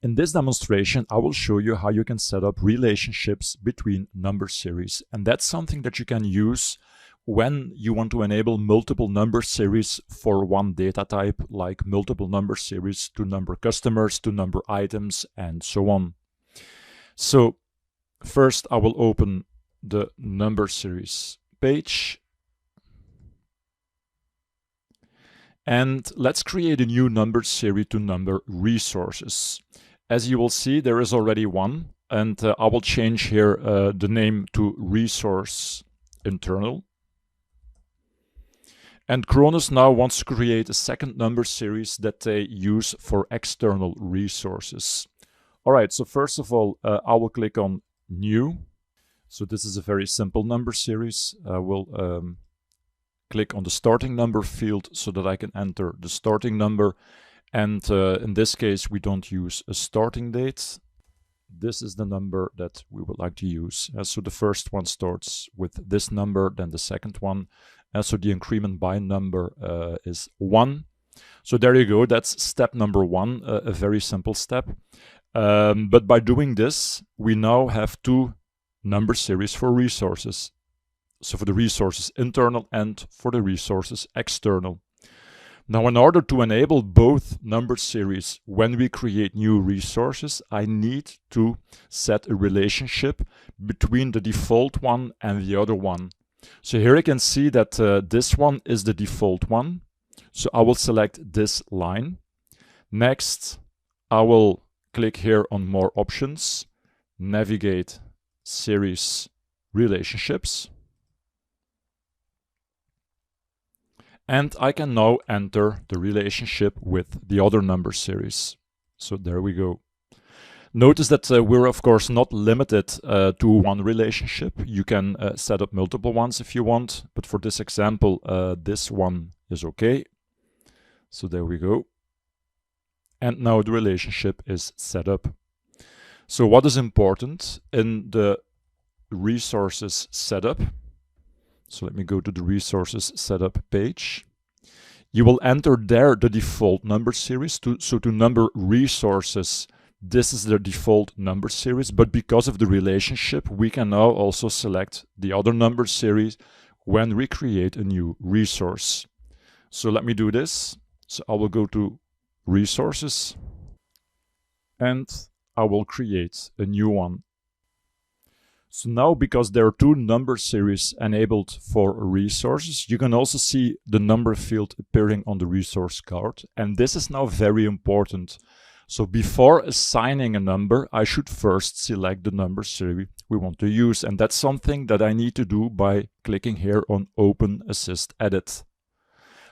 In this demonstration, I will show you how you can set up relationships between number series. And that's something that you can use when you want to enable multiple number series for one data type, like multiple number series to number customers, to number items, and so on. So first I will open the number series page. And let's create a new number series to number resources. As you will see, there is already one, and I will change here the name to resource internal. And Cronus now wants to create a second number series that they use for external resources. All right, so first of all, I will click on New. So this is a very simple number series. I will click on the starting number field so that I can enter the starting number. And in this case, we don't use a starting date. This is the number that we would like to use. So the first one starts with this number, then the second one. So the increment by number is 1. So there you go. That's step number 1, a very simple step. But by doing this, we now have two number series for resources. So for the resources internal and for the resources external. Now, in order to enable both number series when we create new resources, I need to set a relationship between the default one and the other one. So here you can see that this one is the default one. So I will select this line. Next, I will click here on More Options, Navigate Series Relationships. And I can now enter the relationship with the other number series. So there we go. Notice that we're of course not limited to one relationship. You can set up multiple ones if you want, but for this example, this one is okay. So there we go. And now the relationship is set up. So what is important in the resources setup? So let me go to the resources setup page. You will enter there the default number series. So to number resources, this is the default number series. But because of the relationship, we can now also select the other number series when we create a new resource. So let me do this. So I will go to resources and I will create a new one. So now, because there are two number series enabled for resources, you can also see the number field appearing on the resource card. And this is now very important. So before assigning a number, I should first select the number series we want to use. And that's something that I need to do by clicking here on Open Assist Edit.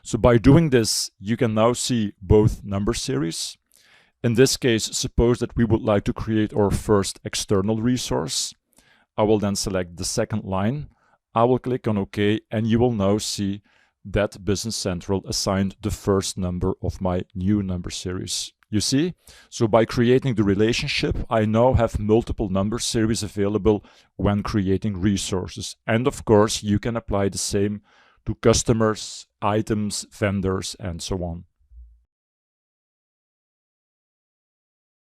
So by doing this, you can now see both number series. In this case, suppose that we would like to create our first external resource. I will then select the second line. I will click on OK, and you will now see that Business Central assigned the first number of my new number series. You see? So by creating the relationship, I now have multiple number series available when creating resources. And of course, you can apply the same to customers, items, vendors, and so on.